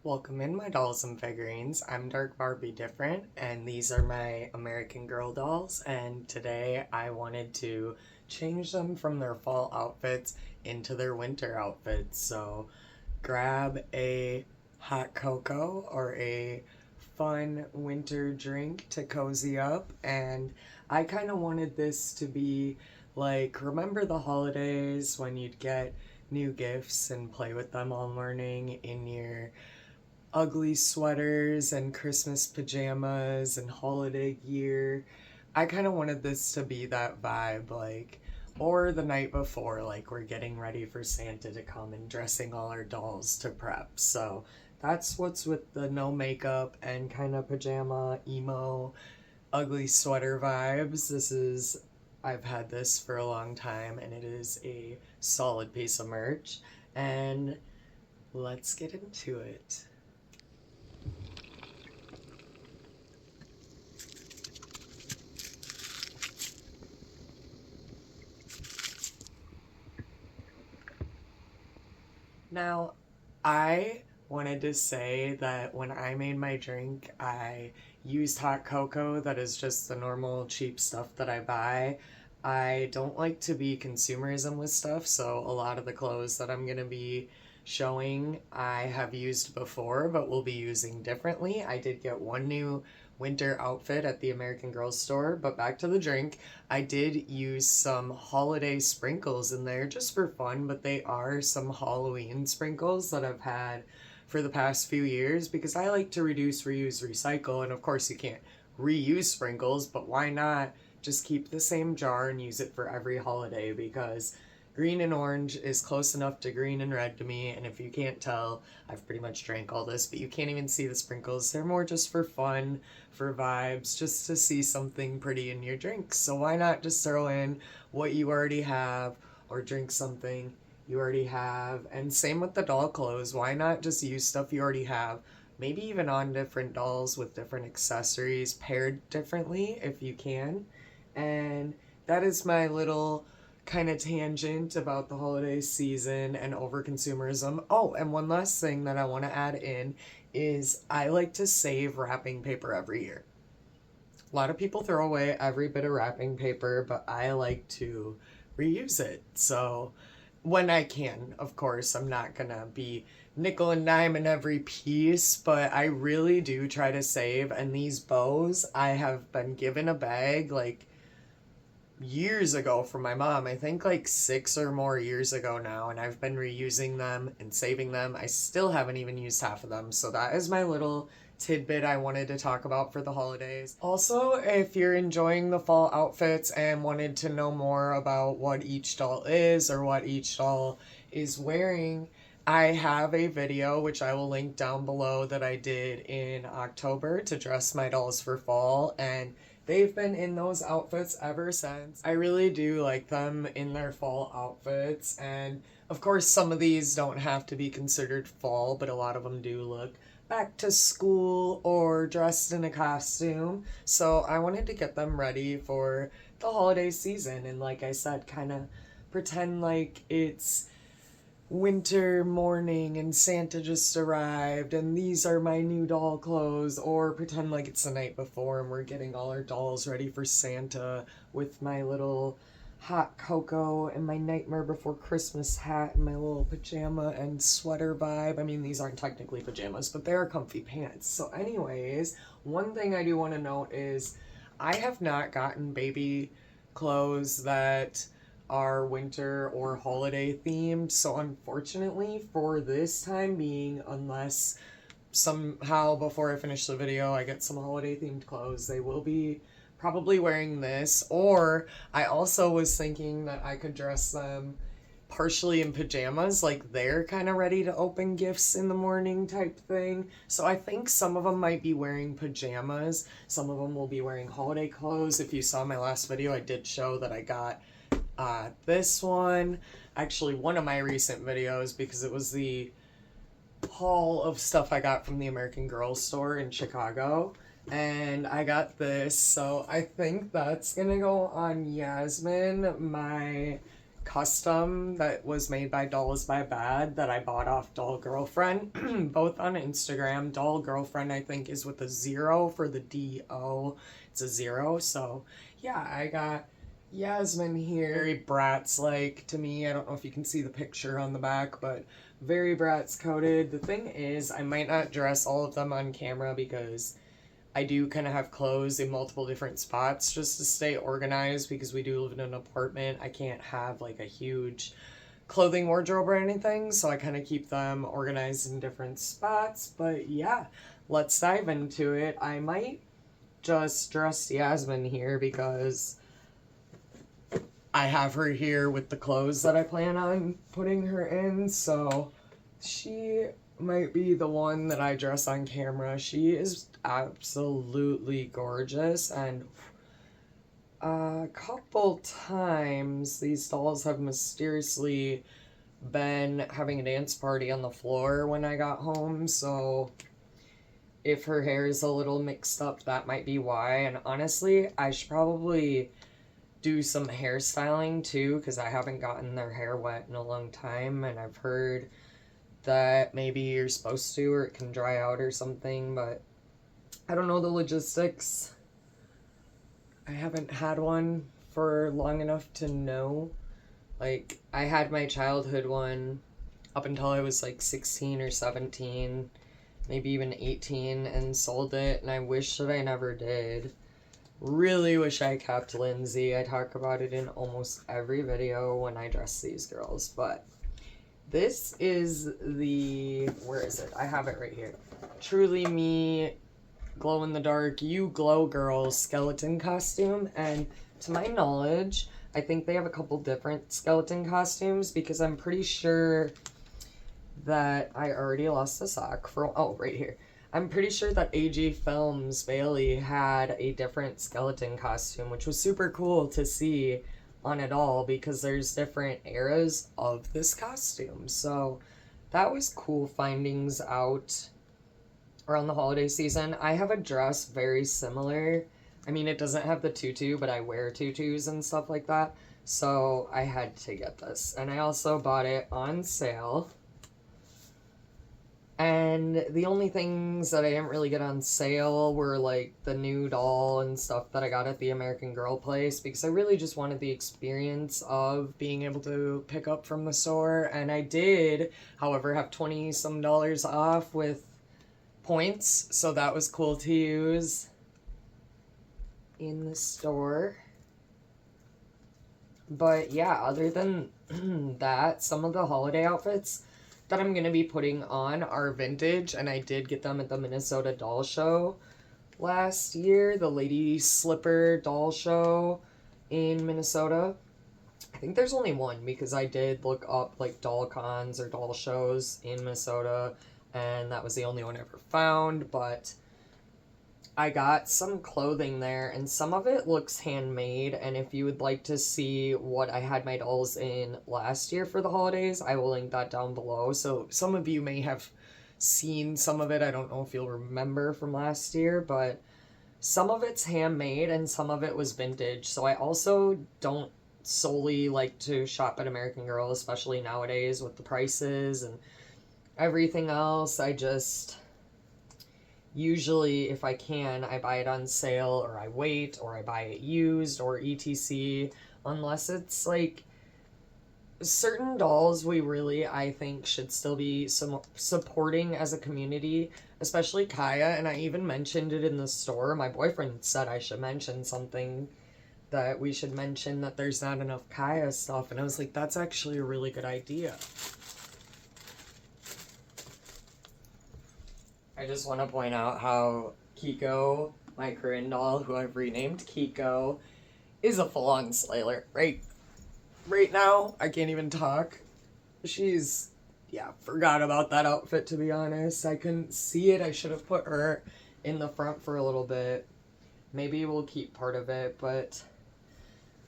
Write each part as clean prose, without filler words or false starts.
Welcome in, my dolls and figurines. I'm Dark Barbie Different, and these are my American Girl dolls, and today I wanted to change them from their fall outfits into their winter outfits. So grab a hot cocoa or a fun winter drink to cozy up, and I kind of wanted this to be like, remember the holidays when you'd get new gifts and play with them all morning in your ugly sweaters and Christmas pajamas and holiday gear. I kind of wanted this to be that vibe, like, or the night before, like we're getting ready for Santa to come and dressing all our dolls to prep. So that's what's with the no makeup and kind of pajama, emo, ugly sweater vibes. I've had this for a long time and it is a solid piece of merch. And let's get into it. Now, I wanted to say that when I made my drink, I used hot cocoa that is just the normal cheap stuff that I buy. I don't like to be consumerism with stuff, so a lot of the clothes that I'm going to be showing I have used before but will be using differently. I did get one new winter outfit at the American Girl store, but back to the drink. I did use some holiday sprinkles in there just for fun, but they are some Halloween sprinkles that I've had for the past few years because I like to reduce, reuse, recycle, and of course you can't reuse sprinkles, but why not just keep the same jar and use it for every holiday? Because green and orange is close enough to green and red to me, and if you can't tell, I've pretty much drank all this, but you can't even see the sprinkles. They're more just for fun, for vibes, just to see something pretty in your drinks. So why not just throw in what you already have or drink something you already have? And same with the doll clothes. Why not just use stuff you already have? Maybe even on different dolls with different accessories paired differently if you can. And that is my little kind of tangent about the holiday season and overconsumerism. Oh, and one last thing that I want to add in is I like to save wrapping paper every year. A lot of people throw away every bit of wrapping paper, but I like to reuse it. So when I can, of course, I'm not gonna be nickel and dime in every piece, but I really do try to save. And these bows, I have been given a bag like years ago from my mom. I think like 6 or more years ago now, and I've been reusing them and saving them. I still haven't even used half of them. So that is my little tidbit I wanted to talk about for the holidays. Also, if you're enjoying the fall outfits and wanted to know more about what each doll is or what each doll is wearing, I have a video which I will link down below that I did in October to dress my dolls for fall, and they've been in those outfits ever since. I really do like them in their fall outfits, and of course some of these don't have to be considered fall, but a lot of them do look back to school or dressed in a costume. So I wanted to get them ready for the holiday season, and like I said, kind of pretend like it's winter morning and Santa just arrived and these are my new doll clothes, or pretend like it's the night before and we're getting all our dolls ready for Santa with my little hot cocoa and my Nightmare Before Christmas hat and my little pajama and sweater vibe. I mean, these aren't technically pajamas, but they are comfy pants. So anyways, one thing I do want to note is I have not gotten baby clothes that are winter or holiday themed. So unfortunately for this time being, unless somehow before I finish the video I get some holiday themed clothes, they will be probably wearing this. Or I also was thinking that I could dress them partially in pajamas, like they're kind of ready to open gifts in the morning type thing. So I think some of them might be wearing pajamas, some of them will be wearing holiday clothes. If you saw my last video, I did show that I got this one, actually one of my recent videos, because it was the haul of stuff I got from the American Girl store in Chicago, and I got this. So I think that's gonna go on Yasmin, my custom that was made by Dolls by Bad that I bought off Doll Girlfriend, both on Instagram. Doll Girlfriend, I think, is with a 0 for the D-O. It's a 0. So, yeah, I got Yasmin here. Very Bratz-like to me. I don't know if you can see the picture on the back, but very Bratz coated. The thing is, I might not dress all of them on camera because I do kind of have clothes in multiple different spots just to stay organized because we do live in an apartment. I can't have like a huge clothing wardrobe or anything, so I kind of keep them organized in different spots. But yeah, let's dive into it. I might just dress Yasmin here because I have her here with the clothes that I plan on putting her in, so she might be the one that I dress on camera. She is absolutely gorgeous, and a couple times these dolls have mysteriously been having a dance party on the floor when I got home, so if her hair is a little mixed up, that might be why. And honestly, I should probably do some hairstyling too, because I haven't gotten their hair wet in a long time, and I've heard that maybe you're supposed to, or it can dry out or something, but I don't know the logistics. I haven't had one for long enough to know. Like, I had my childhood one up until I was like 16 or 17, maybe even 18, and sold it, and I wish that I never did. Really wish I kept Lindsay. I talk about it in almost every video when I dress these girls, but this is the, where is it? I have it right here. Truly Me Glow in the Dark You Glow Girls skeleton costume, and to my knowledge, I think they have a couple different skeleton costumes because I'm pretty sure that I already lost the sock for, oh, right here. I'm pretty sure that AG Films Bailey had a different skeleton costume, which was super cool to see on it all because there's different eras of this costume. So that was cool findings out around the holiday season. I have a dress very similar. I mean, it doesn't have the tutu, but I wear tutus and stuff like that. So I had to get this. And I also bought it on sale. And the only things that I didn't really get on sale were like the new doll and stuff that I got at the American Girl place because I really just wanted the experience of being able to pick up from the store. And I did, however, have 20 some dollars off with points, so that was cool to use in the store. But yeah, other than that, some of the holiday outfits that I'm going to be putting on are vintage, and I did get them at the Minnesota Doll Show last year, the Lady Slipper Doll Show in Minnesota. I think there's only one because I did look up like doll cons or doll shows in Minnesota, and that was the only one I ever found, but I got some clothing there, and some of it looks handmade, and if you would like to see what I had my dolls in last year for the holidays, I will link that down below. So some of you may have seen some of it. I don't know if you'll remember from last year, but some of it's handmade and some of it was vintage. So I also don't solely like to shop at American Girl, especially nowadays with the prices and everything else. I just usually, if I can, I buy it on sale, or I wait, or I buy it used, or etc. Unless it's like certain dolls we really, I think, should still be supporting as a community, especially Kaya. And I even mentioned it in the store. My boyfriend said I should mention something, that we should mention that there's not enough Kaya stuff. And I was like, that's actually a really good idea. I just want to point out how Kiko, my Corinne doll, who I've renamed Kiko, is a full-on slayer. Right now, I can't even talk. She's, yeah, forgot about that outfit, to be honest. I couldn't see it. I should have put her in the front for a little bit. Maybe we'll keep part of it, but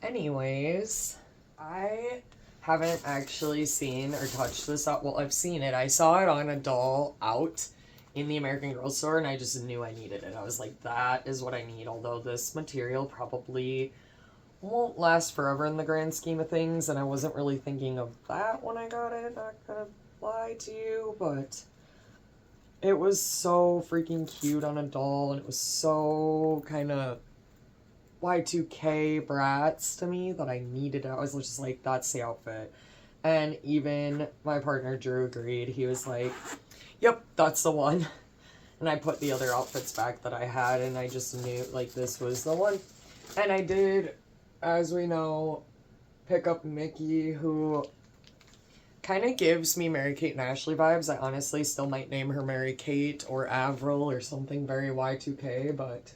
anyways, I haven't actually seen or touched this out. Well, I've seen it. I saw it on a doll out in the American Girl store, and I just knew I needed it. I was like, that is what I need, although this material probably won't last forever in the grand scheme of things, and I wasn't really thinking of that when I got it, not gonna lie to you, but it was so freaking cute on a doll, and it was so kind of Y2K brats to me that I needed it. I was just like, that's the outfit. And even my partner Drew agreed. He was like, yep, that's the one. And I put the other outfits back that I had, and I just knew, like, this was the one. And I did, as we know, pick up Mickey, who kind of gives me Mary-Kate and Ashley vibes. I honestly still might name her Mary-Kate or Avril or something very Y2K, but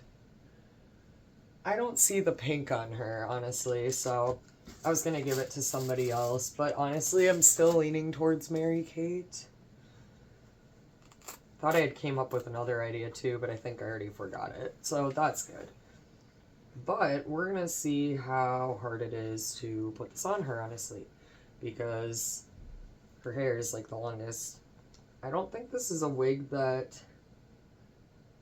I don't see the pink on her, honestly, so I was going to give it to somebody else. But honestly, I'm still leaning towards Mary-Kate. Thought I had came up with another idea too, but I think I already forgot it. So that's good. But we're going to see how hard it is to put this on her, honestly. Because her hair is like the longest. I don't think this is a wig that...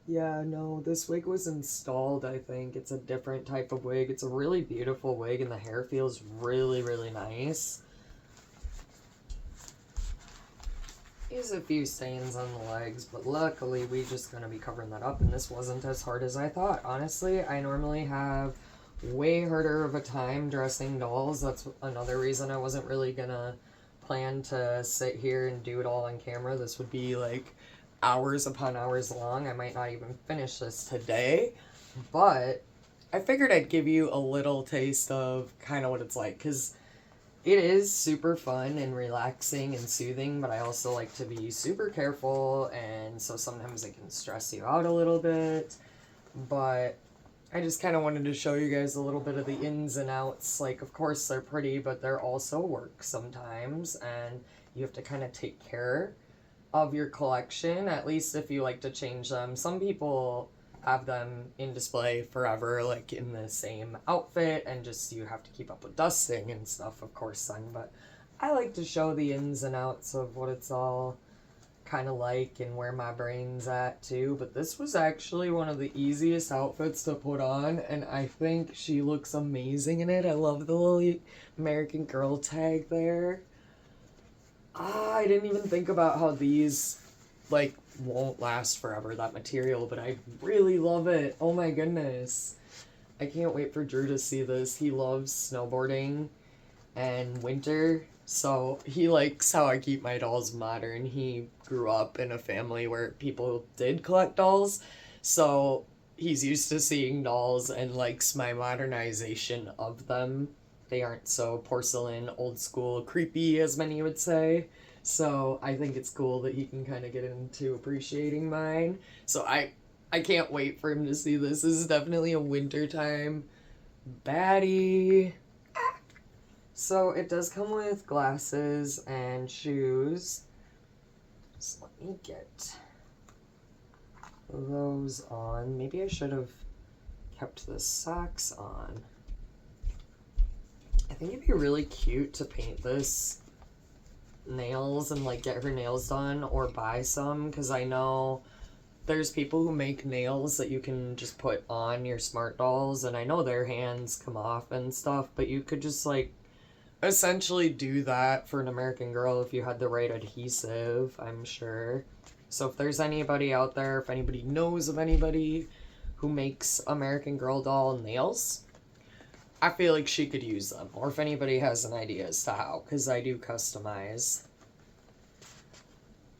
Yeah, no, this wig was installed, I think. It's a different type of wig. It's a really beautiful wig, and the hair feels really, really nice. There's a few stains on the legs, but luckily we just gonna be covering that up, and this wasn't as hard as I thought. Honestly, I normally have way harder of a time dressing dolls. That's another reason I wasn't really gonna plan to sit here and do it all on camera. This would be like hours upon hours long. I might not even finish this today, but I figured I'd give you a little taste of kind of what it's like, because it is super fun and relaxing and soothing, but I also like to be super careful, and so sometimes it can stress you out a little bit. But I just kind of wanted to show you guys a little bit of the ins and outs. Like, of course they're pretty, but they're also work sometimes, and you have to kind of take care of your collection, at least if you like to change them. Some people have them in display forever, like in the same outfit, and just you have to keep up with dusting and stuff, of course, son. But I like to show the ins and outs of what it's all kind of like and where my brain's at too. But this was actually one of the easiest outfits to put on, and I think she looks amazing in it. I love the little American Girl tag there. I didn't even think about how these, like, won't last forever, that material, but I really love it. Oh my goodness. I can't wait for Drew to see this. He loves snowboarding and winter, so he likes how I keep my dolls modern. He grew up in a family where people did collect dolls, so he's used to seeing dolls and likes my modernization of them. They aren't so porcelain, old school, creepy, as many would say. So I think it's cool that he can kind of get into appreciating mine. So I can't wait for him to see this. This is definitely a wintertime baddie. So it does come with glasses and shoes. So let me get those on. Maybe I should have kept the socks on. I think it'd be really cute to paint this nails and like get her nails done or buy some, because I know there's people who make nails that you can just put on your smart dolls, and I know their hands come off and stuff, but you could just like essentially do that for an American Girl if you had the right adhesive, I'm sure. So if there's anybody out there, if anybody knows of anybody who makes American Girl doll nails, I feel like she could use them. Or if anybody has an idea as to how, because I do customize.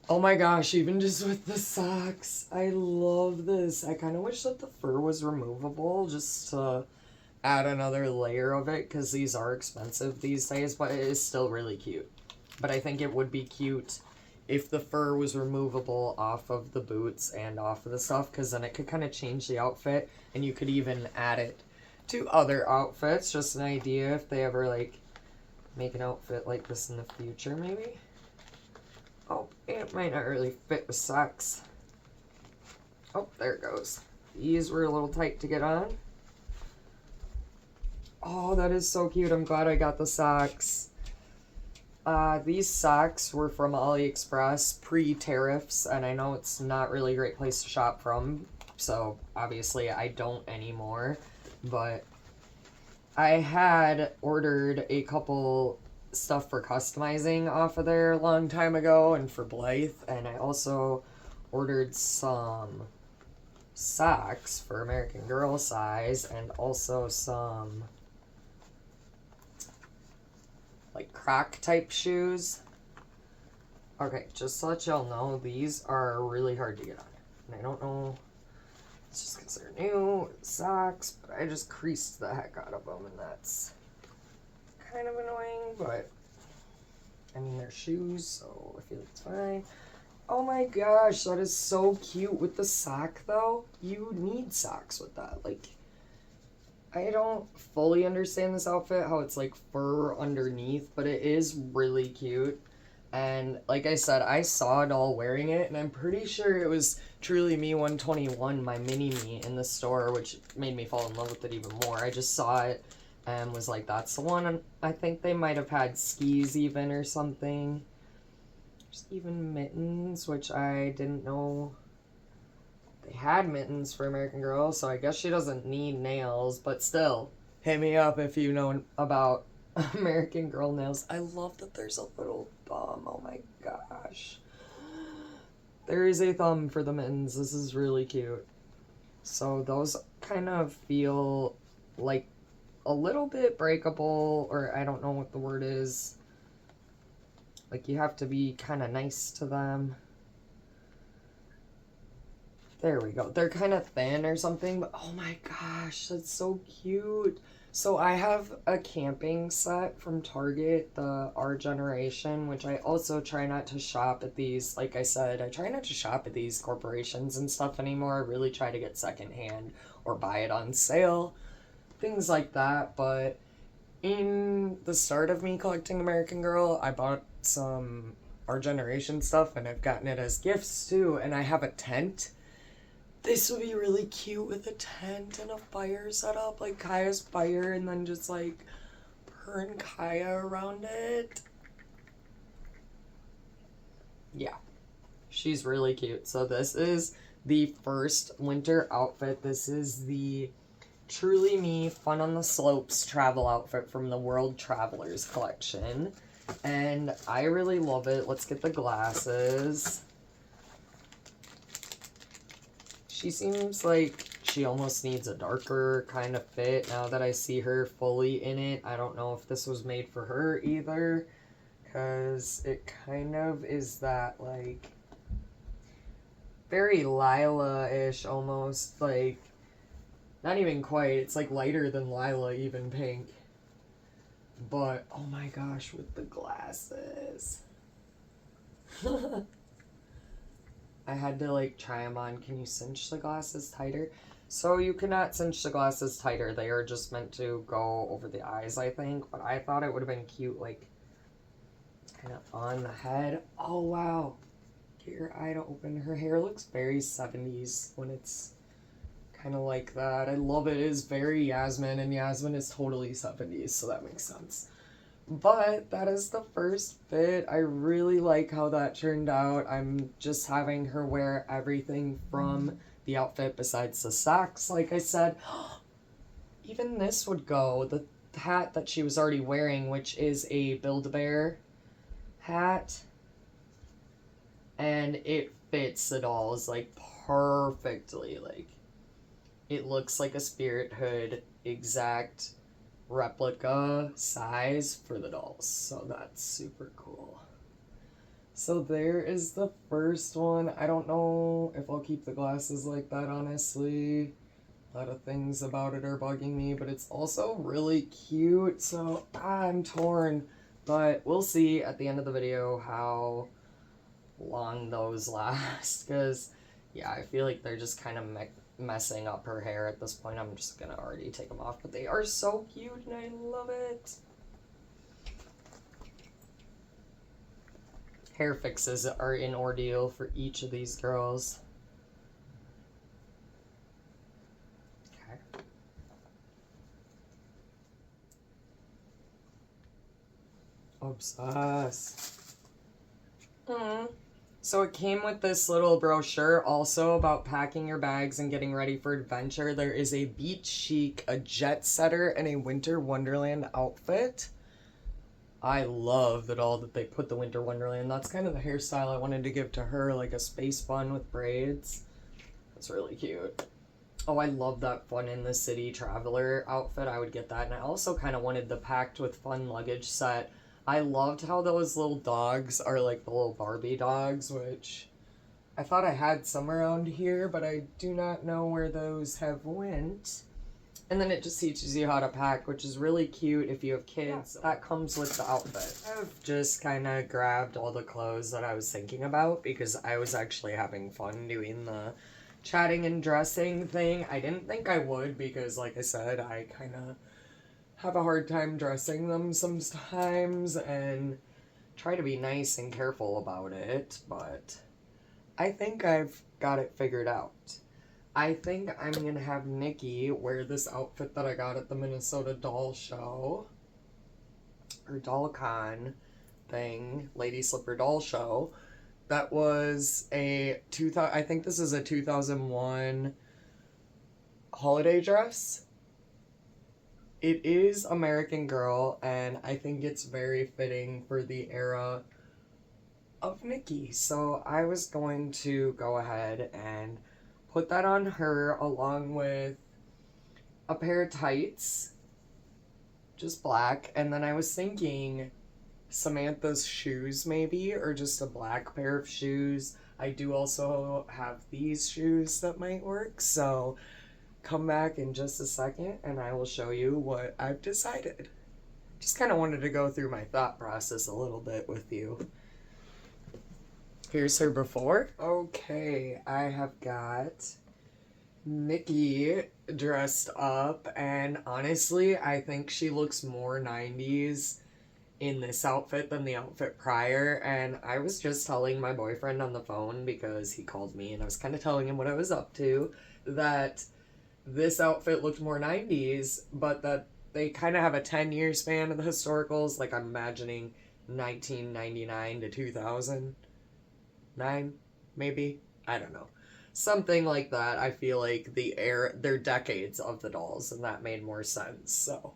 Oh my gosh, even just with the socks. I love this. I kind of wish that the fur was removable just to add another layer of it, because these are expensive these days, but it is still really cute. But I think it would be cute if the fur was removable off of the boots and off of the stuff, because then it could kind of change the outfit, and you could even add it to other outfits. Just an idea if they ever like make an outfit like this in the future, maybe. Oh, it might not really fit with socks. Oh, there it goes. These were a little tight to get on. Oh, that is so cute. I'm glad I got the socks. These socks were from AliExpress pre-tariffs, and I know it's not really a great place to shop from, so obviously I don't anymore. But I had ordered a couple stuff for customizing off of there a long time ago and for Blythe, and I also ordered some socks for American Girl size and also some like Croc type shoes. Okay, just to let y'all know, these are really hard to get on. And I don't know, it's just because they're new socks, but I just creased the heck out of them, and that's kind of annoying, but I mean, they're shoes, so I feel it's fine. Oh my gosh, that is so cute with the sock, though. You need socks with that. Like, I don't fully understand this outfit, how it's like fur underneath, but it is really cute. And like I said, I saw a doll wearing it, and I'm pretty sure it was Truly Me 121, my mini me, in the store, which made me fall in love with it even more. I just saw it and was like, that's the one. And I think they might have had skis even or something. There's even mittens, which I didn't know they had mittens for American Girl, so I guess she doesn't need nails, but still, hit me up if you know about American Girl nails. I love that there's a little thumb. Oh my gosh. There is a thumb for the mittens. This is really cute. So those kind of feel like a little bit breakable, or I don't know what the word is. Like you have to be kind of nice to them. There we go. They're kind of thin or something, but oh my gosh, that's so cute. So I have a camping set from Target, the Our Generation, which I also try not to shop at these. Like I said, I try not to shop at these corporations and stuff anymore. I really try to get secondhand or buy it on sale, things like that. But in the start of me collecting American Girl, I bought some Our Generation stuff, and I've gotten it as gifts too. And I have a tent. This would be really cute with a tent and a fire set up, like Kaya's fire, and then just like her and Kaya around it. Yeah, she's really cute. So this is the first winter outfit. This is the Truly Me Fun on the Slopes travel outfit from the World Travelers collection. And I really love it. Let's get the glasses. She seems like she almost needs a darker kind of fit now that I see her fully in it. I don't know if this was made for her either, because it kind of is that, like, very Lila-ish almost, like, not even quite. It's, like, lighter than Lila, even pink. But, oh my gosh, with the glasses. I had to like try them on. Can you cinch the glasses tighter? So you cannot cinch the glasses tighter. They are just meant to go over the eyes, I think. But I thought it would have been cute, like, kind of on the head. Oh, wow. Get your eye to open. Her hair looks very 70s when it's kind of like that. I love it. It is very Yasmin, and Yasmin is totally 70s, so that makes sense. But that is the first fit. I really like how that turned out. I'm just having her wear everything from the outfit besides the socks, like I said. Even this would go. The hat that she was already wearing, which is a Build-A-Bear hat. And it fits the dolls, like, perfectly. Like, it looks like a Spirit Hood exact replica size for the dolls, so that's super cool. So there is the first one. I don't know if I'll keep the glasses like that, honestly. A lot of things about it are bugging me, but it's also really cute, so I'm torn. But we'll see at the end of the video how long those last, because yeah, I feel like they're just kind of messing up her hair at this point. I'm just gonna already take them off, but they are so cute and I love it. Hair fixes are an ordeal for each of these girls. Okay. Obsessed. So it came with this little brochure also about packing your bags and getting ready for adventure. There is a beach chic, a jet setter, and a winter wonderland outfit. I love that all that they put the winter wonderland. That's kind of the hairstyle I wanted to give to her, like a space bun with braids. That's really cute. Oh, I love that fun in the city traveler outfit. I would get that. And I also kind of wanted the packed with fun luggage set. I loved how those little dogs are like the little Barbie dogs, which I thought I had some around here, but I do not know where those have went. And then it just teaches you how to pack, which is really cute if you have kids. Yeah. That comes with the outfit. I've just kind of grabbed all the clothes that I was thinking about because I was actually having fun doing the chatting and dressing thing. I didn't think I would because, like I said, I kind of have a hard time dressing them sometimes and try to be nice and careful about it, but I think I've got it figured out. I think I'm going to have Nikki wear this outfit that I got at the Minnesota Doll Show, or Doll Con thing, Lady Slipper Doll Show. That was I think this is a 2001 holiday dress. It is American Girl, and I think it's very fitting for the era of Nikki. So I was going to go ahead and put that on her along with a pair of tights, just black. And then I was thinking Samantha's shoes maybe, or just a black pair of shoes. I do also have these shoes that might work, so come back in just a second and I will show you what I've decided. Just kind of wanted to go through my thought process a little bit with you. Here's her before. Okay, I have got Nikki dressed up, and honestly, I think she looks more 90s in this outfit than the outfit prior. And I was just telling my boyfriend on the phone, because he called me and I was kind of telling him what I was up to, that this outfit looked more 90s, but that they kind of have a 10-year span of the historicals. Like, I'm imagining 1999 to 2009, maybe, I don't know, something like that. I feel like they're decades of the dolls, and that made more sense. So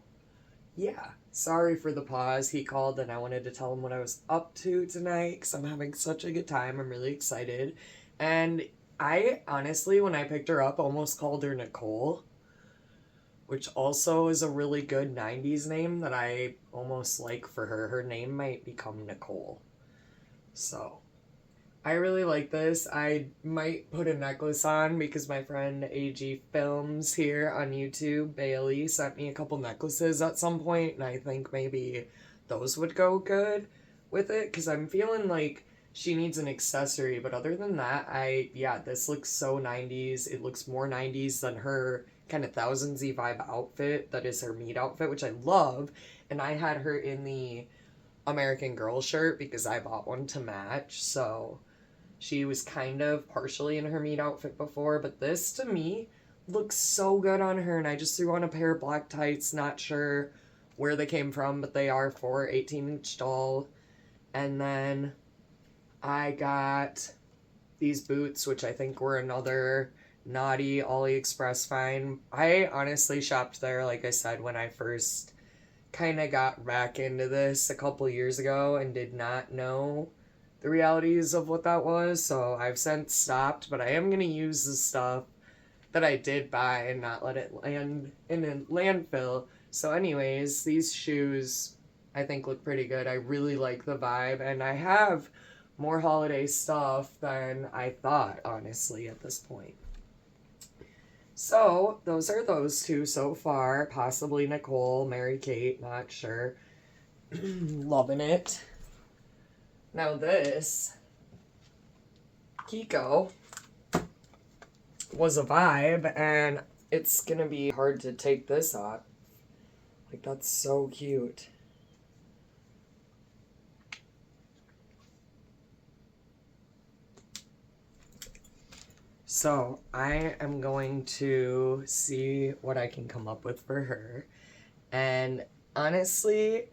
yeah, sorry for the pause. He called and I wanted to tell him what I was up to tonight because I'm having such a good time. I'm really excited. And I honestly, when I picked her up, almost called her Nicole, which also is a really good 90s name that I almost like for her. Her name might become Nicole. So I really like this. I might put a necklace on because my friend AG Films here on YouTube, Bailey, sent me a couple necklaces at some point, and I think maybe those would go good with it because I'm feeling like she needs an accessory. But other than that, this looks so 90s. It looks more 90s than her kind of thousandsy vibe outfit that is her meat outfit, which I love. And I had her in the American Girl shirt because I bought one to match, so she was kind of partially in her meat outfit before, but this to me looks so good on her. And I just threw on a pair of black tights, not sure where they came from, but they are for 18-inch doll. And then I got these boots, which I think were another naughty AliExpress find. I honestly shopped there, like I said, when I first kind of got back into this a couple years ago and did not know the realities of what that was, so I've since stopped, but I am going to use the stuff that I did buy and not let it land in a landfill. So anyways, these shoes I think look pretty good. I really like the vibe, and I have more holiday stuff than I thought, honestly, at this point. So those are those two so far. Possibly Nicole, Mary Kate, not sure. Loving it. Now this Kiko was a vibe, and it's gonna be hard to take this off. Like, that's so cute. So I am going to see what I can come up with for her. And honestly,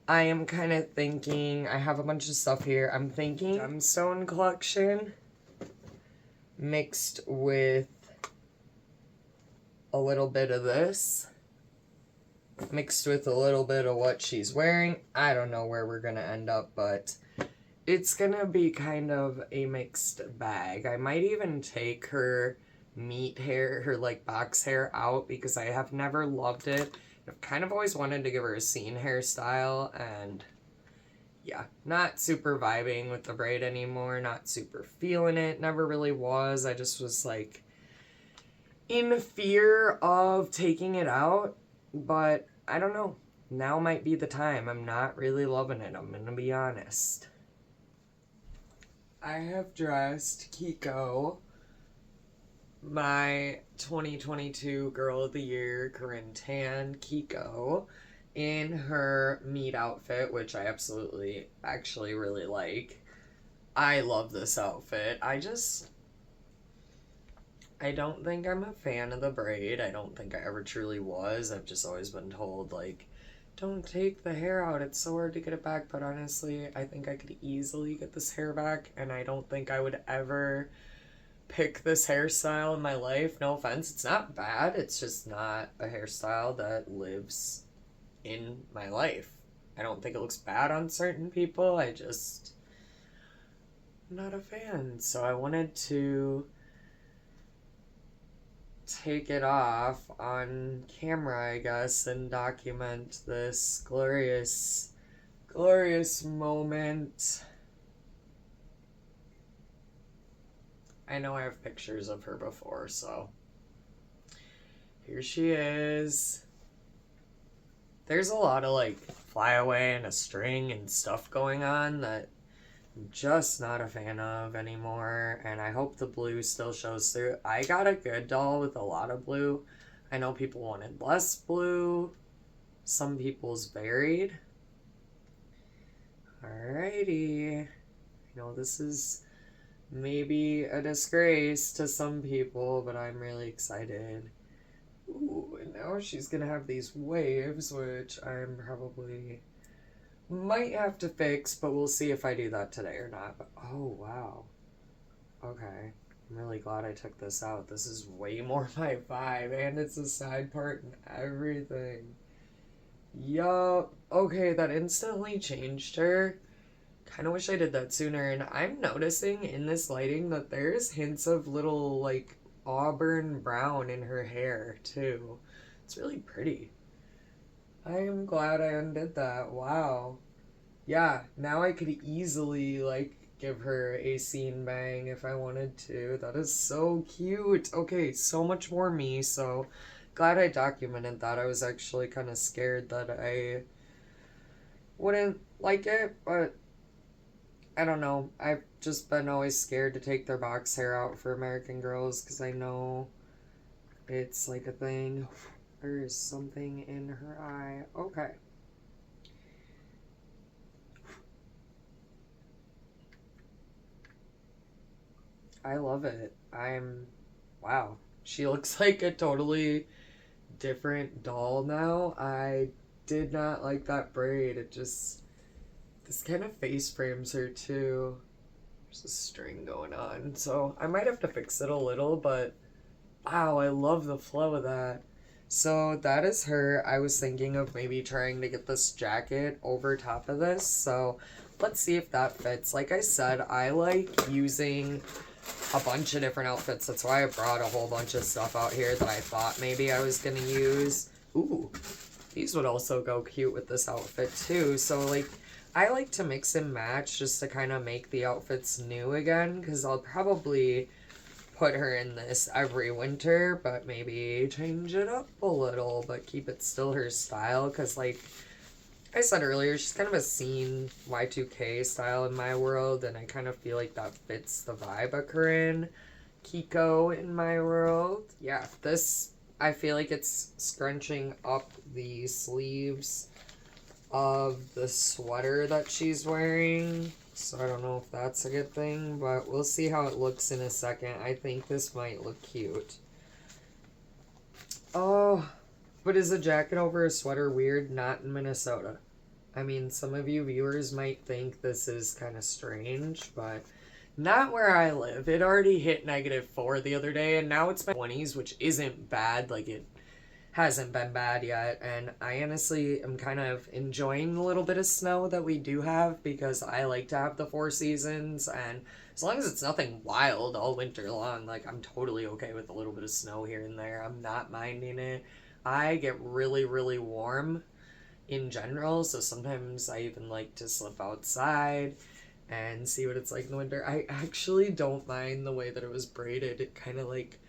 I am kind of thinking, I have a bunch of stuff here. I'm thinking gemstone collection mixed with a little bit of this, mixed with a little bit of what she's wearing. I don't know where we're gonna end up, but it's gonna be kind of a mixed bag. I might even take her meat hair, her like box hair out, because I have never loved it. I've kind of always wanted to give her a scene hairstyle, and yeah, not super vibing with the braid anymore, not super feeling it, never really was. I just was like in fear of taking it out, but I don't know. Now might be the time. I'm not really loving it, I'm gonna be honest. I have dressed Kiko, my 2022 Girl of the Year, Corinne Tan Kiko, in her meat outfit, which I actually really like. I love this outfit. I don't think I'm a fan of the braid. I don't think I ever truly was. I've just always been told, like, don't take the hair out. It's so hard to get it back. But honestly, I think I could easily get this hair back. And I don't think I would ever pick this hairstyle in my life. No offense. It's not bad. It's just not a hairstyle that lives in my life. I don't think it looks bad on certain people. I'm not a fan. So I wanted to take it off on camera, I guess, and document this glorious, glorious moment. I know I have pictures of her before, so here she is. There's a lot of like flyaway and a string and stuff going on that I'm just not a fan of anymore, and I hope the blue still shows through. I got a good doll with a lot of blue. I know people wanted less blue. Some people's varied. Alrighty. I know this is maybe a disgrace to some people, but I'm really excited. Ooh, and now she's gonna have these waves, which I'm probably might have to fix, but we'll see if I do that today or not. But, oh, wow. Okay. I'm really glad I took this out. This is way more my vibe, and it's a side part and everything. Yup. Okay, that instantly changed her. Kind of wish I did that sooner, and I'm noticing in this lighting that there's hints of little, like, auburn brown in her hair, too. It's really pretty. I am glad I undid that. Wow. Yeah, now I could easily, like, give her a scene bang if I wanted to. That is so cute. Okay, so much more me, so glad I documented that. I was actually kind of scared that I wouldn't like it, but I don't know. I've just been always scared to take their box hair out for American Girls because I know it's like a thing. There is something in her eye. Okay. I love it. Wow. She looks like a totally different doll now. I did not like that braid. This kind of face frames her too. There's a string going on. So I might have to fix it a little, but wow, I love the flow of that. So that is her. I was thinking of maybe trying to get this jacket over top of this. So let's see if that fits. Like I said, I like using a bunch of different outfits. That's why I brought a whole bunch of stuff out here that I thought maybe I was gonna use. Ooh, these would also go cute with this outfit too. So like, I like to mix and match just to kind of make the outfits new again, because I'll probably put her in this every winter, but maybe change it up a little, but keep it still her style, because like I said earlier, she's kind of a scene Y2K style in my world, and I kind of feel like that fits the vibe of Corinne Kiko in my world. Yeah, this, I feel like it's scrunching up the sleeves of the sweater that she's wearing, so I don't know if that's a good thing, but we'll see how it looks in a second. I think this might look cute. Oh, but is a jacket over a sweater weird? Not in Minnesota. I mean, some of you viewers might think this is kind of strange, but not where I live. It already hit -4 the other day, and now it's been 20s, which isn't bad. Like, it hasn't been bad yet, and I honestly am kind of enjoying the little bit of snow that we do have because I like to have the 4 seasons, and as long as it's nothing wild all winter long, like, I'm totally okay with a little bit of snow here and there. I'm not minding it. I get really, really warm in general, so sometimes I even like to slip outside and see what it's like in the winter. I actually don't mind the way that it was braided. It kind of like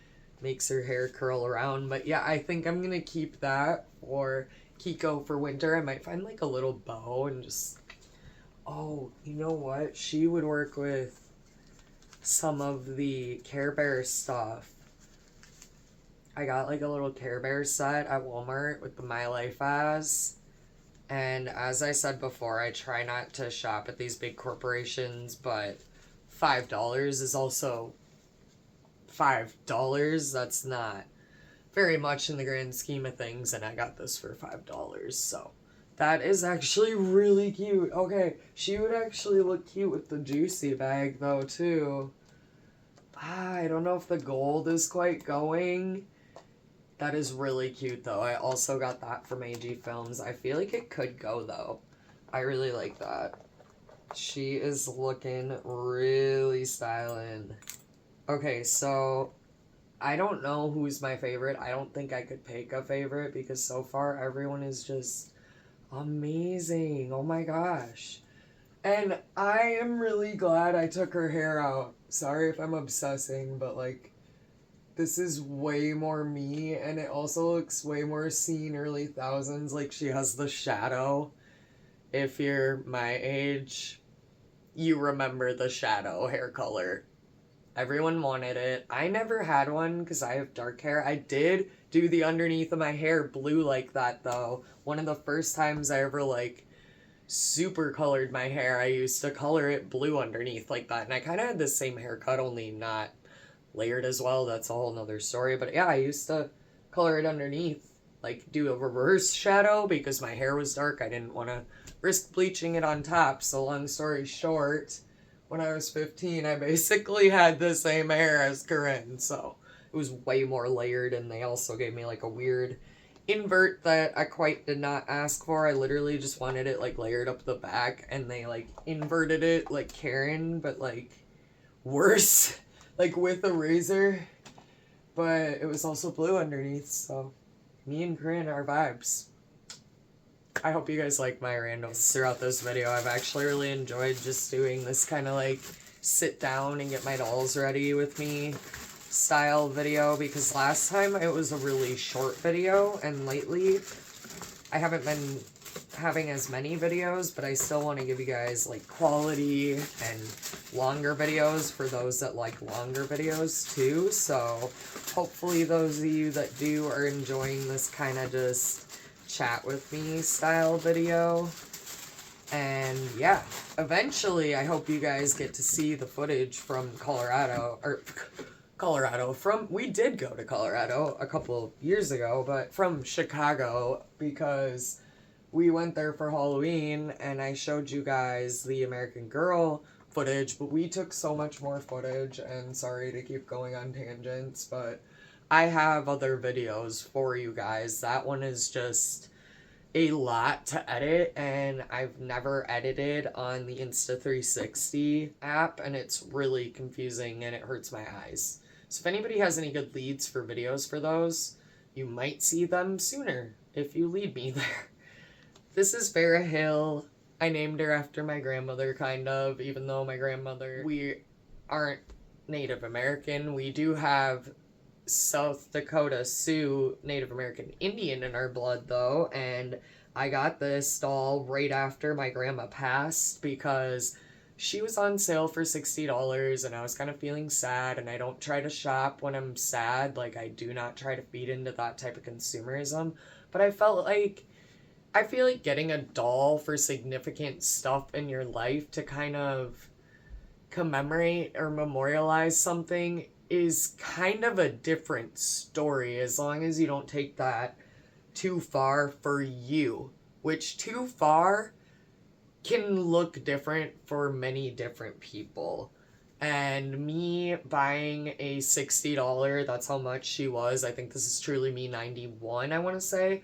makes her hair curl around. But yeah, I think I'm gonna keep that for Kiko for winter. I might find like a little bow and just, oh, you know what? She would work with some of the Care Bear stuff. I got like a little Care Bear set at Walmart with the My Life As. And as I said before, I try not to shop at these big corporations, but $5 is also $5. That's not very much in the grand scheme of things, and I got this for $5. So that is actually really cute. Okay, she would actually look cute with the juicy bag though too. I don't know if the gold is quite going. That is really cute though. I also got that from AG Films. I feel like it could go though. I really like that. She is looking really styling. Okay, so I don't know who's my favorite. I don't think I could pick a favorite because so far everyone is just amazing. Oh my gosh. And I am really glad I took her hair out. Sorry if I'm obsessing, but like, this is way more me, and it also looks way more seen early thousands. Like, she has the shadow. If you're my age, you remember the shadow hair color. Everyone wanted it. I never had one because I have dark hair. I did do the underneath of my hair blue like that, though. One of the first times I ever, like, super colored my hair, I used to color it blue underneath like that. And I kind of had the same haircut, only not layered as well. That's a whole nother story. But yeah, I used to color it underneath, like do a reverse shadow because my hair was dark. I didn't want to risk bleaching it on top. So long story short, when I was 15, I basically had the same hair as Corinne. So it was way more layered, and they also gave me like a weird invert that I quite did not ask for. I literally just wanted it like layered up the back, and they like inverted it like Karen, but like worse. Like with a razor, but it was also blue underneath, so me and Corinne are vibes. I hope you guys like my randoms throughout this video. I've actually really enjoyed just doing this kind of like sit down and get my dolls ready with me style video, because last time it was a really short video, and lately I haven't been having as many videos, but I still want to give you guys like quality and longer videos for those that like longer videos too. So hopefully those of you that do are enjoying this kind of just chat with me style video. And yeah, eventually I hope you guys get to see the footage from we did go to Colorado a couple of years ago, but from Chicago, because we went there for Halloween, and I showed you guys the American Girl footage, but we took so much more footage, and sorry to keep going on tangents, but I have other videos for you guys. That one is just a lot to edit, and I've never edited on the Insta360 app, and it's really confusing, and it hurts my eyes. So if anybody has any good leads for videos for those, you might see them sooner if you lead me there. This is Vera Hill. I named her after my grandmother, kind of, even though my grandmother, we aren't Native American. We do have South Dakota Sioux Native American Indian in our blood, though, and I got this doll right after my grandma passed because she was on sale for $60, and I was kind of feeling sad, and I don't try to shop when I'm sad. Like, I do not try to feed into that type of consumerism, but I feel like getting a doll for significant stuff in your life to kind of commemorate or memorialize something is kind of a different story, as long as you don't take that too far for you. Which too far, can look different for many different people. And me buying a $60, that's how much she was. I think this is truly me 91, I want to say.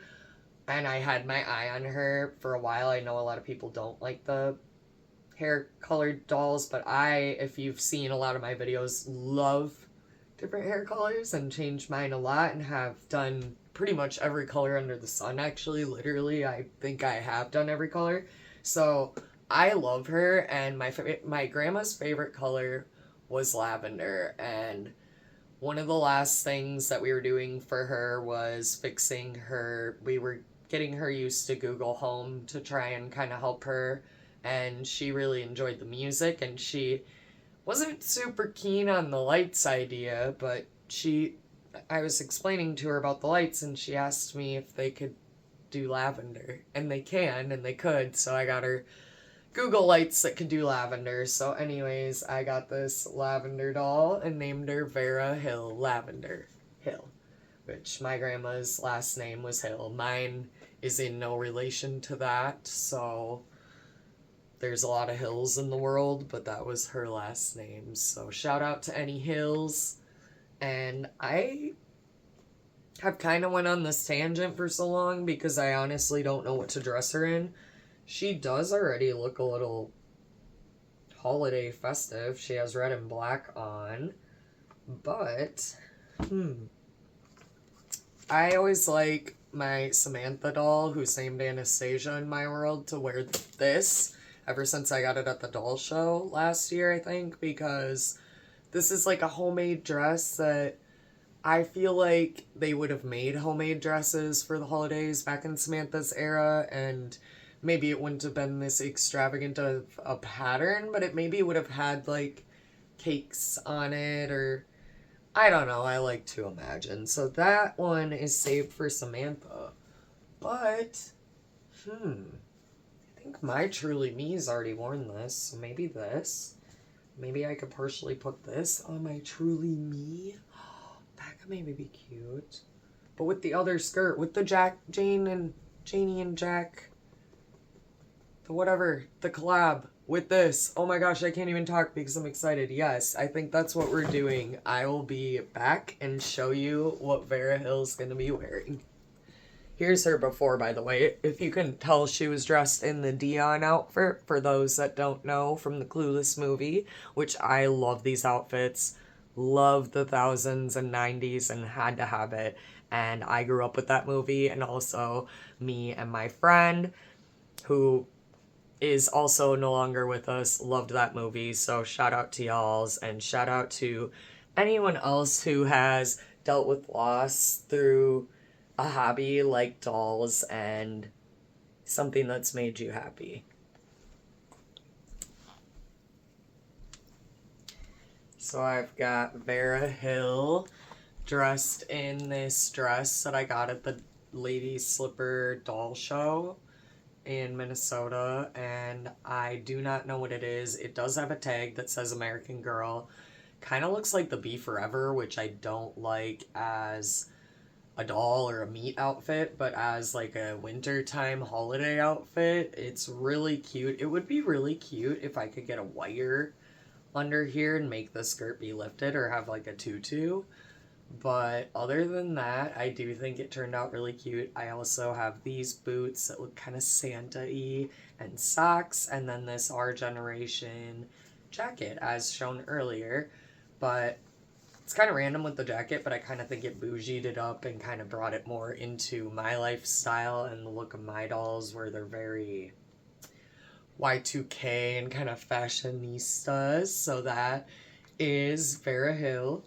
And I had my eye on her for a while. I know a lot of people don't like the hair colored dolls, but if you've seen a lot of my videos, love different hair colors and changed mine a lot and have done pretty much every color under the sun. Actually, literally, I think I have done every color. So I love her, and my grandma's favorite color was lavender. And one of the last things that we were doing for her was fixing her. We were getting her used to Google Home to try and kind of help her, and she really enjoyed the music, and she wasn't super keen on the lights idea, but I was explaining to her about the lights, and she asked me if they could do lavender, and they can, and they could, so I got her Google lights that could do lavender. So anyways, I got this lavender doll and named her Vera Hill Lavender Hill, which my grandma's last name was Hill. Mine is in no relation to that, so there's a lot of Hills in the world, but that was her last name. So shout out to any Hills. And I have kind of went on this tangent for so long because I honestly don't know what to dress her in. She does already look a little holiday festive. She has red and black on. But, I always like my Samantha doll, who's named Anastasia in my world, to wear this ever since I got it at the doll show last year, I think, because this is like a homemade dress that I feel like they would have made homemade dresses for the holidays back in Samantha's era, and maybe it wouldn't have been this extravagant of a pattern, but it maybe would have had like cakes on it, or I don't know, I like to imagine. So that one is saved for Samantha. But, I think my Truly Me's already worn this, so maybe this. Maybe I could partially put this on my Truly Me. That could maybe be cute. But with the other skirt, with the Janie and Jack, the collab with this. Oh my gosh, I can't even talk because I'm excited. Yes, I think that's what we're doing. I will be back and show you what Vera Hill's gonna be wearing. Here's her before, by the way. If you can tell, she was dressed in the Dion outfit, for those that don't know, from the Clueless movie, which I love these outfits. Love the thousands and 90s and had to have it. And I grew up with that movie, and also me and my friend, who is also no longer with us, loved that movie. So shout out to y'alls, and shout out to anyone else who has dealt with loss through a hobby like dolls and something that's made you happy. So I've got Vera Hill dressed in this dress that I got at the Lady Slipper doll show in Minnesota, and I do not know what it is. It does have a tag that says American Girl. Kind of looks like the Be Forever, which I don't like as a doll or a meat outfit, but as like a wintertime holiday outfit, it's really cute. It would be really cute if I could get a wire under here and make the skirt be lifted, or have like a tutu. But other than that, I do think it turned out really cute. I also have these boots that look kind of Santa-y, and socks, and then this Our Generation jacket, as shown earlier. But it's kind of random with the jacket, but I kind of think it bougied it up and kind of brought it more into my lifestyle and the look of my dolls, where they're very Y2K and kind of fashionistas. So that is Vera Hill.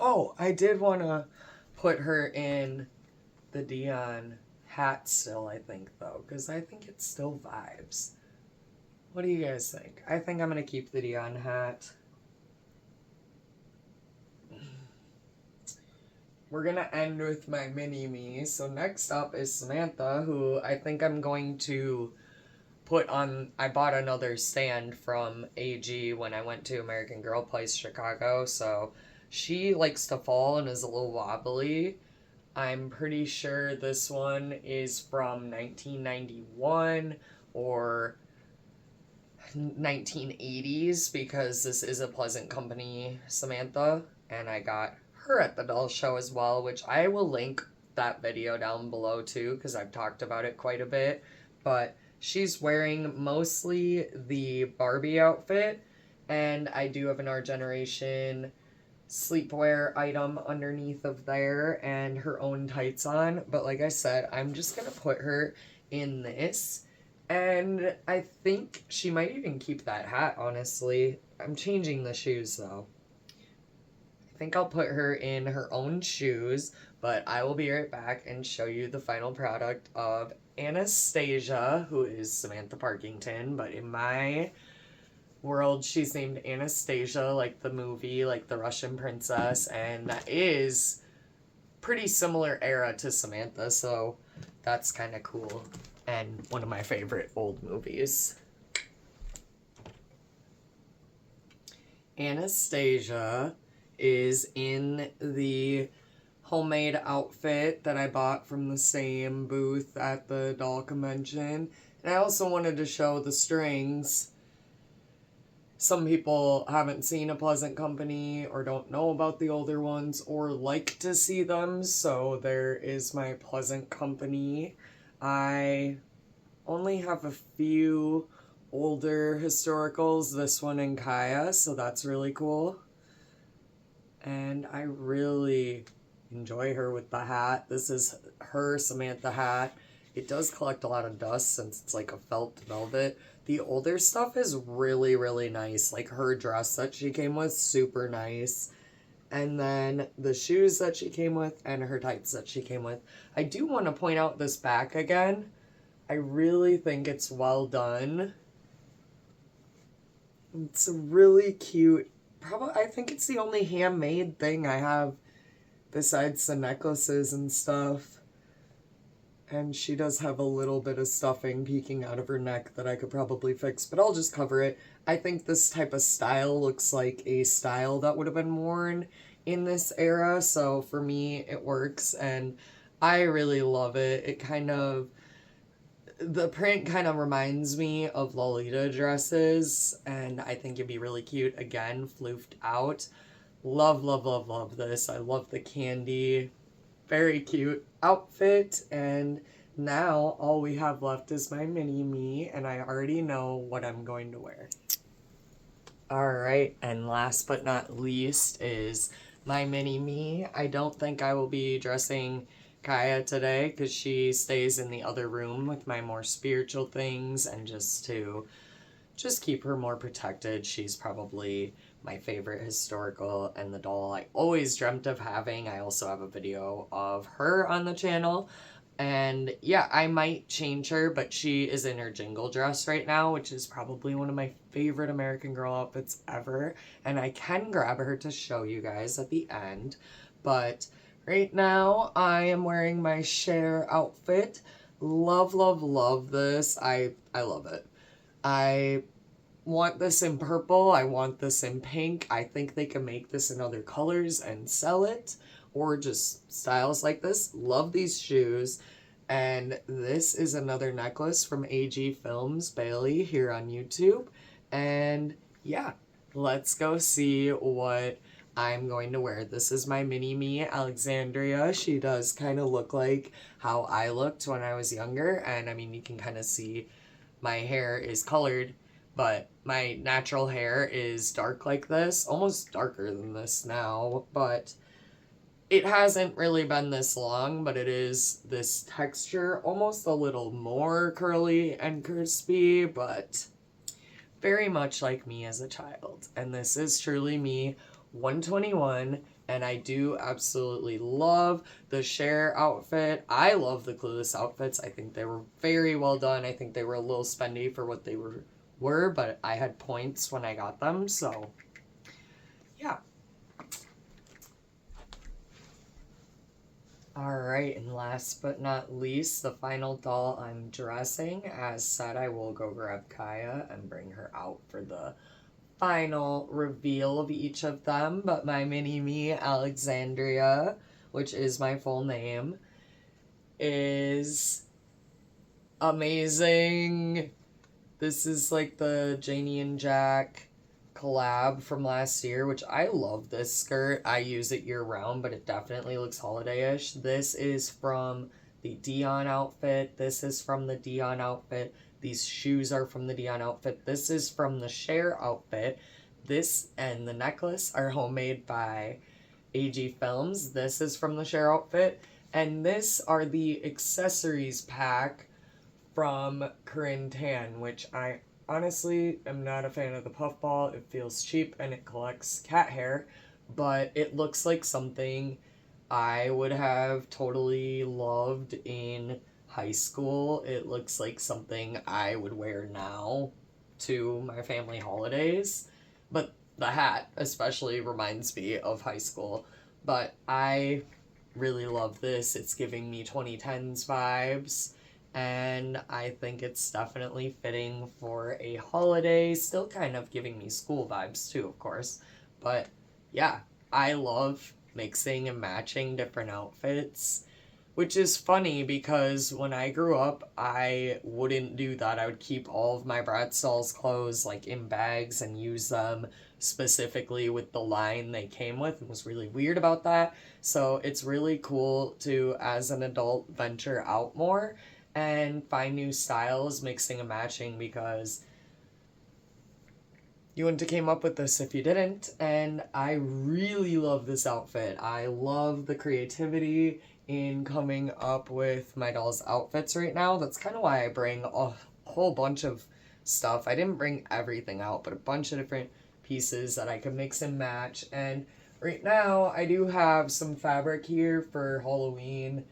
Oh, I did want to put her in the Dion hat still, I think, though, because I think it still vibes. What do you guys think? I think I'm going to keep the Dion hat. We're going to end with my mini-me. So next up is Samantha, who I think I'm going to put on... I bought another stand from AG when I went to American Girl Place Chicago, so She likes to fall and is a little wobbly. I'm pretty sure this one is from 1991 or 1980s because this is a Pleasant Company Samantha, and I got her at the doll show as well, which I will link that video down below too because I've talked about it quite a bit. But she's wearing mostly the Barbie outfit, and I do have an Our Generation sleepwear item underneath of there and her own tights on. But like I said, I'm just gonna put her in this, and I think she might even keep that hat, honestly. I'm changing the shoes though. I think I'll put her in her own shoes, but I will be right back and show you the final product of Anastasia, who is Samantha Parkington, but in my world she's named Anastasia, like the movie, like the Russian princess, and that is pretty similar era to Samantha, so that's kind of cool and one of my favorite old movies. Anastasia is in the homemade outfit that I bought from the same booth at the doll convention, and I also wanted to show the strings. Some people haven't seen a Pleasant Company or don't know about the older ones or like to see them, so there is my Pleasant Company. I only have a few older historicals, this one and Kaya, so that's really cool. And I really enjoy her with the hat. This is her Samantha hat. It does collect a lot of dust since it's like a felt velvet. The older stuff is really, really nice. Like her dress that she came with, super nice. And then the shoes that she came with and her tights that she came with. I do want to point out this back again. I really think it's well done. It's a really cute, I think it's the only handmade thing I have besides the necklaces and stuff. And she does have a little bit of stuffing peeking out of her neck that I could probably fix, but I'll just cover it. I think this type of style looks like a style that would have been worn in this era, so for me it works, and I really love it. The print kind of reminds me of Lolita dresses, and I think it'd be really cute. Again, floofed out. Love, love, love, love this. I love the candy. Very cute outfit, and now all we have left is my mini-me, and I already know what I'm going to wear. Alright, and last but not least is my mini-me. I don't think I will be dressing Kaya today because she stays in the other room with my more spiritual things, and just keep her more protected. She's probably my favorite historical and the doll I always dreamt of having. I also have a video of her on the channel. And yeah, I might change her, but she is in her jingle dress right now, which is probably one of my favorite American Girl outfits ever. And I can grab her to show you guys at the end. But right now, I am wearing my Cher outfit. Love, love, love this. I love it. I want this in purple. I want this in pink. I think they can make this in other colors and sell it, or just styles like this. Love these shoes. And this is another necklace from AG Films Bailey here on YouTube. And yeah, let's go see what I'm going to wear. This is my mini-me Alexandria. She does kind of look like how I looked when I was younger. And I mean, you can kind of see my hair is colored, but my natural hair is dark like this, almost darker than this now, but it hasn't really been this long, but it is this texture, almost a little more curly and crispy, but very much like me as a child. And this is truly me, 121, and I do absolutely love the Cher outfit. I love the Clueless outfits. I think they were very well done. I think they were a little spendy for what they were, but I had points when I got them, so yeah. Alright, and last but not least, the final doll I'm dressing. As said, I will go grab Kaya and bring her out for the final reveal of each of them, but my mini-me, Alexandria, which is my full name, is amazing. This is like the Janie and Jack collab from last year, which I love this skirt. I use it year round, but it definitely looks holiday-ish. This is from the Dion outfit. This is from the Dion outfit. These shoes are from the Dion outfit. This is from the Cher outfit. This and the necklace are homemade by AG Films. This is from the Cher outfit. And this are the accessories pack from Corinne Tan, which I honestly am not a fan of the puffball. It feels cheap and it collects cat hair, but it looks like something I would have totally loved in high school. It looks like something I would wear now to my family holidays, but the hat especially reminds me of high school. But I really love this. It's giving me 2010s vibes, and I think it's definitely fitting for a holiday, still kind of giving me school vibes too, of course. But yeah, I love mixing and matching different outfits, which is funny because when I grew up, I wouldn't do that. I would keep all of my Bratz dolls clothes like in bags and use them specifically with the line they came with, and was really weird about that. So it's really cool to, as an adult, venture out more and find new styles, mixing and matching, because you wouldn't have came up with this if you didn't. And I really love this outfit. I love the creativity in coming up with my dolls' outfits right now. That's kind of why I bring a whole bunch of stuff. I didn't bring everything out, but a bunch of different pieces that I could mix and match. And right now, I do have some fabric here for Halloween,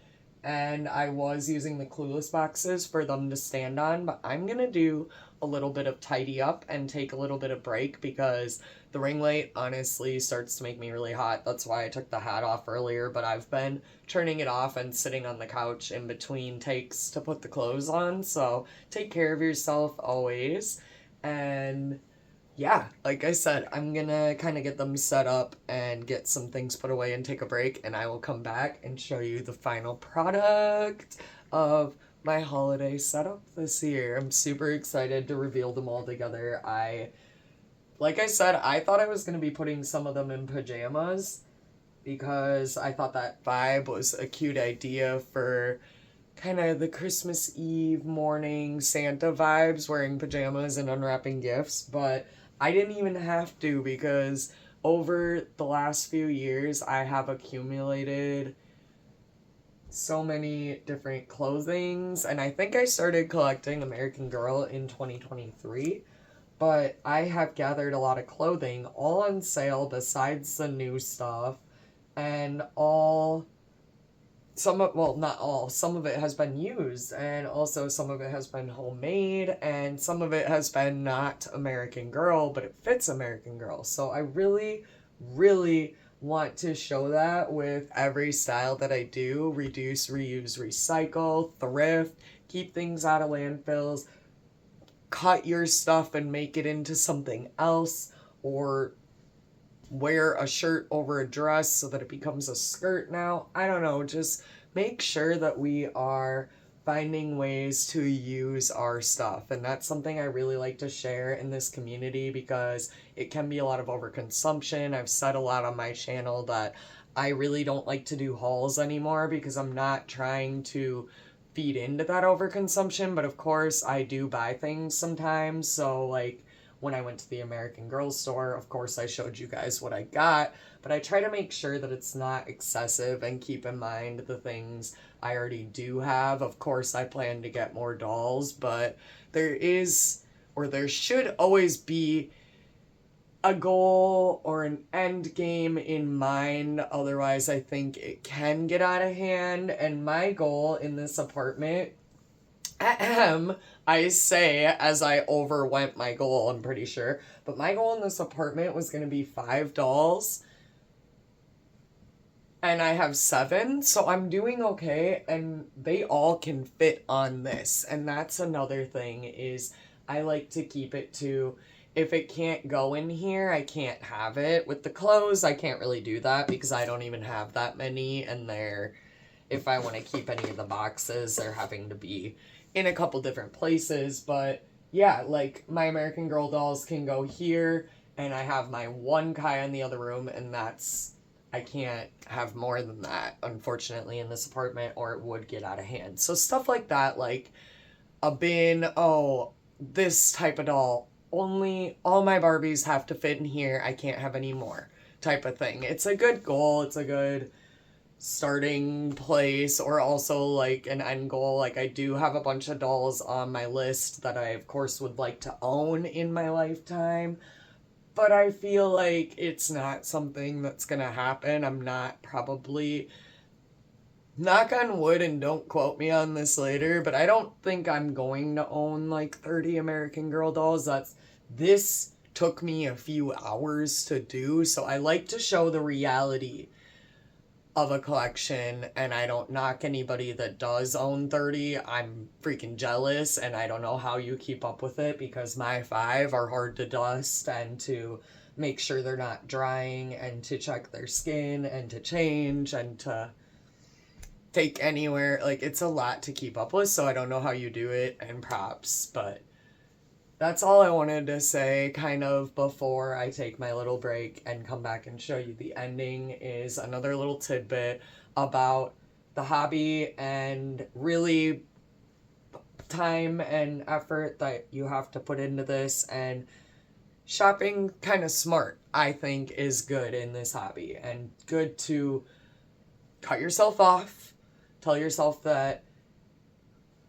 and I was using the Clueless boxes for them to stand on, but I'm gonna do a little bit of tidy up and take a little bit of break because the ring light honestly starts to make me really hot. That's why I took the hat off earlier, but I've been turning it off and sitting on the couch in between takes to put the clothes on. So take care of yourself always. And yeah, like I said, I'm gonna kind of get them set up and get some things put away and take a break, and I will come back and show you the final product of my holiday setup this year. I'm super excited to reveal them all together. Like I said, I thought I was gonna be putting some of them in pajamas because I thought that vibe was a cute idea for kind of the Christmas Eve morning Santa vibes, wearing pajamas and unwrapping gifts, but I didn't even have to because over the last few years I have accumulated so many different clothings, and I think I started collecting American Girl in 2023, but I have gathered a lot of clothing all on sale besides the new stuff, and all some of, well, not all, some of it has been used, and also some of it has been homemade, and some of it has been not American Girl, but it fits American Girl. So I really, really want to show that with every style that I do. Reduce, reuse, recycle, thrift, keep things out of landfills, cut your stuff and make it into something else, or wear a shirt over a dress so that it becomes a skirt now. I don't know, just make sure that we are finding ways to use our stuff. And that's something I really like to share in this community because it can be a lot of overconsumption. I've said a lot on my channel that I really don't like to do hauls anymore because I'm not trying to feed into that overconsumption, but of course I do buy things sometimes. So like when I went to the American Girl store, of course I showed you guys what I got, but I try to make sure that it's not excessive and keep in mind the things I already do have. Of course I plan to get more dolls, but there is, or there should always be, a goal or an end game in mind. Otherwise I think it can get out of hand. And my goal in this apartment, I say as I overwent my goal, I'm pretty sure, but my goal in this apartment was going to be 5 dolls, and I have 7, so I'm doing okay, and they all can fit on this. And that's another thing, is I like to keep it to, if it can't go in here, I can't have it. With the clothes, I can't really do that because I don't even have that many, and if I want to keep any of the boxes, they're having to be in a couple different places. But yeah, like my American Girl dolls can go here, and I have my one Kai in the other room, and I can't have more than that, unfortunately, in this apartment, or it would get out of hand. So stuff like that, like a bin, oh, this type of doll, only all my Barbies have to fit in here, I can't have any more, type of thing. It's a good goal, it's a good starting place, or also like an end goal. Like I do have a bunch of dolls on my list that I of course would like to own in my lifetime, but I feel like it's not something that's gonna happen. I'm not probably, knock on wood and don't quote me on this later, but I don't think I'm going to own like 30 American Girl dolls. This took me a few hours to do, so I like to show the reality of a collection, and I don't knock anybody that does own 30. I'm freaking jealous, and I don't know how you keep up with it, because my 5 are hard to dust and to make sure they're not drying, and to check their skin, and to change, and to take anywhere. Like, it's a lot to keep up with, so I don't know how you do it, and props. But that's all I wanted to say kind of before I take my little break and come back and show you the ending, is another little tidbit about the hobby and really time and effort that you have to put into this, and shopping kind of smart, I think, is good in this hobby, and good to cut yourself off, tell yourself that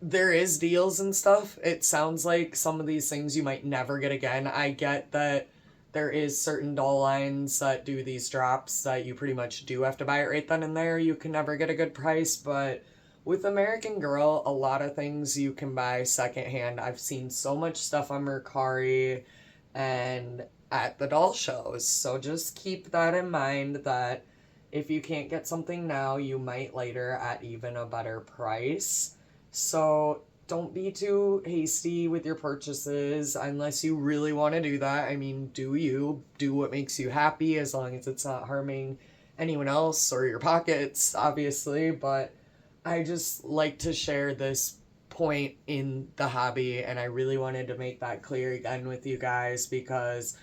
there is deals and stuff. It sounds like some of these things you might never get again. I get that there is certain doll lines that do these drops that you pretty much do have to buy it right then and there. You can never get a good price, but with American Girl, a lot of things you can buy secondhand. I've seen so much stuff on Mercari and at the doll shows, so just keep that in mind, that if you can't get something now, you might later at even a better price. So don't be too hasty with your purchases unless you really want to do that. I mean, do what makes you happy, as long as it's not harming anyone else or your pockets, obviously. But I just like to share this point in the hobby, and I really wanted to make that clear again with you guys, because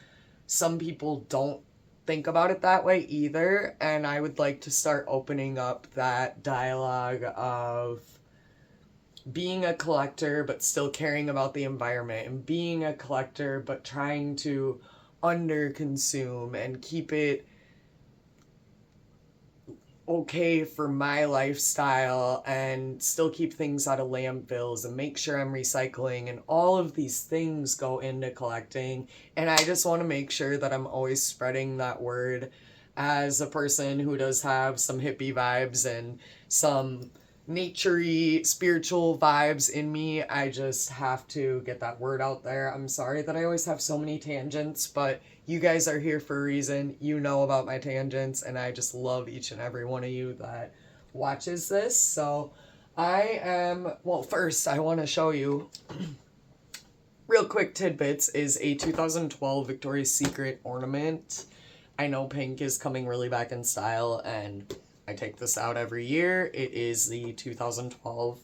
some people don't think about it that way either, and I would like to start opening up that dialogue of being a collector but still caring about the environment, and being a collector but trying to under consume and keep it okay for my lifestyle, and still keep things out of landfills, and make sure I'm recycling, and all of these things go into collecting. And I just want to make sure that I'm always spreading that word. As a person who does have some hippie vibes and some naturey spiritual vibes in me, I just have to get that word out there. I'm sorry that I always have so many tangents, but you guys are here for a reason. You know about my tangents, and I just love each and every one of you that watches this. So first I want to show you real quick tidbits, is a 2012 Victoria's Secret ornament. I know pink is coming really back in style, and I take this out every year. It is the 2012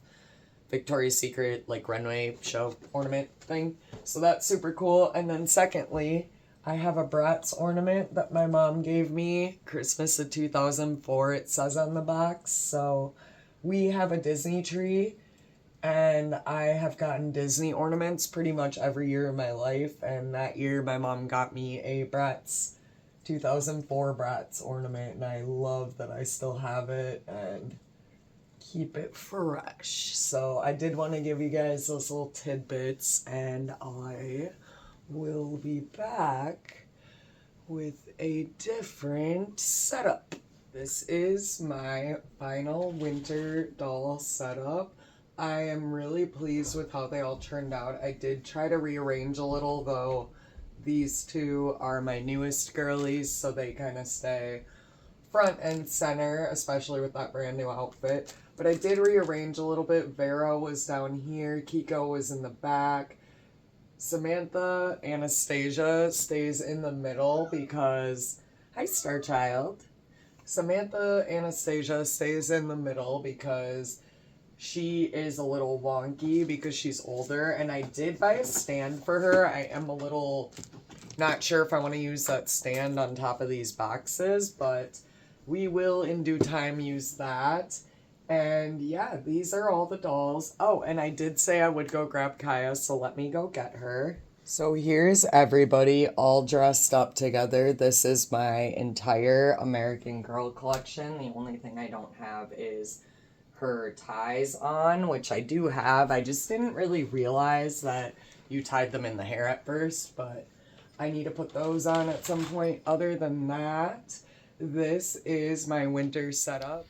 Victoria's Secret, like, runway show ornament thing. So that's super cool. And then secondly, I have a Bratz ornament that my mom gave me, Christmas of 2004, it says on the box. So we have a Disney tree, and I have gotten Disney ornaments pretty much every year of my life. And that year my mom got me a Bratz 2004 Bratz ornament, and I love that I still have it and keep it fresh. So I did want to give you guys those little tidbits, and I will be back with a different setup. This is my final winter doll setup. I am really pleased with how they all turned out. I did try to rearrange a little, though. These two are my newest girlies, so they kind of stay front and center, especially with that brand new outfit. But I did rearrange a little bit. Vera was down here, Kiko was in the back, Samantha Anastasia stays in the middle because, hi, Star Child. Samantha Anastasia stays in the middle because she is a little wonky because she's older, and I did buy a stand for her. I am a little not sure if I want to use that stand on top of these boxes, but we will in due time use that. And yeah, these are all the dolls. Oh, and I did say I would go grab Kaya, so let me go get her. So here's everybody all dressed up together. This is my entire American Girl collection. The only thing I don't have is her ties on, which I do have. I just didn't really realize that you tied them in the hair at first, but I need to put those on at some point. Other than that, this is my winter setup.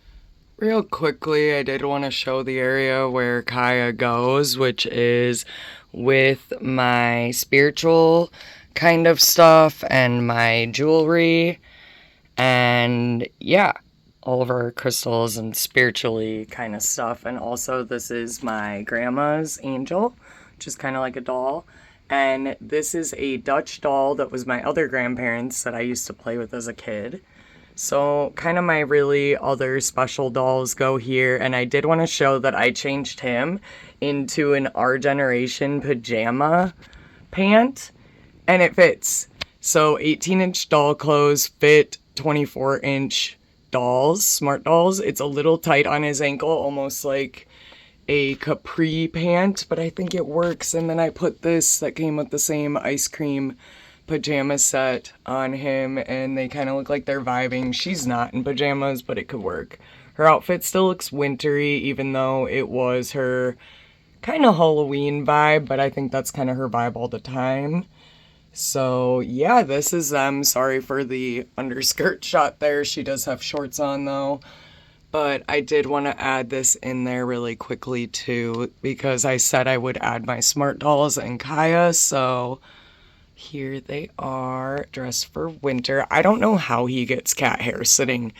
Real quickly, I did want to show the area where Kaya goes, which is with my spiritual kind of stuff and my jewelry. And yeah, all of our crystals and spiritually kind of stuff. And also, this is my grandma's angel, which is kind of like a doll. And this is a Dutch doll that was my other grandparents that I used to play with as a kid. So kind of my really other special dolls go here. And I did want to show that I changed him into an Our Generation pajama pant. And it fits. So 18-inch doll clothes fit 24-inch dolls, smart dolls. It's a little tight on his ankle, almost like a capri pant, but I think it works. And then I put this that came with the same ice cream pajama set on him, and they kind of look like they're vibing. She's not in pajamas, but it could work. Her outfit still looks wintry, even though it was her kind of Halloween vibe, but I think that's kind of her vibe all the time. So yeah, this is them. Sorry for the underskirt shot there. She does have shorts on though. But I did want to add this in there really quickly too, because I said I would add my smart dolls and Kaya. So here they are, dressed for winter. I don't know how he gets cat hair sitting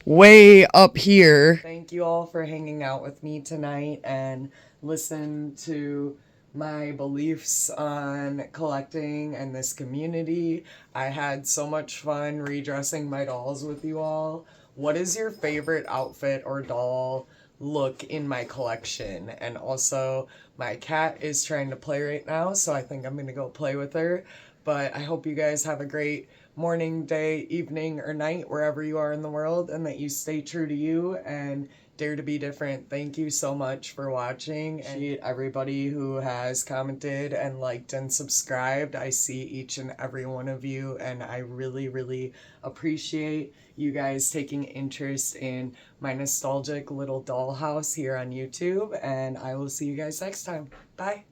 way up here. Thank you all for hanging out with me tonight and listen to my beliefs on collecting and this community. I had so much fun redressing my dolls with you all. What is your favorite outfit or doll look in my collection? And also, my cat is trying to play right now, so I think I'm gonna go play with her. But I hope you guys have a great morning, day, evening, or night, wherever you are in the world, and that you stay true to you and dare to be different. Thank you so much for watching, and everybody who has commented and liked and subscribed. I see each and every one of you, and I really, really appreciate you guys taking interest in my nostalgic little dollhouse here on YouTube, and I will see you guys next time. Bye!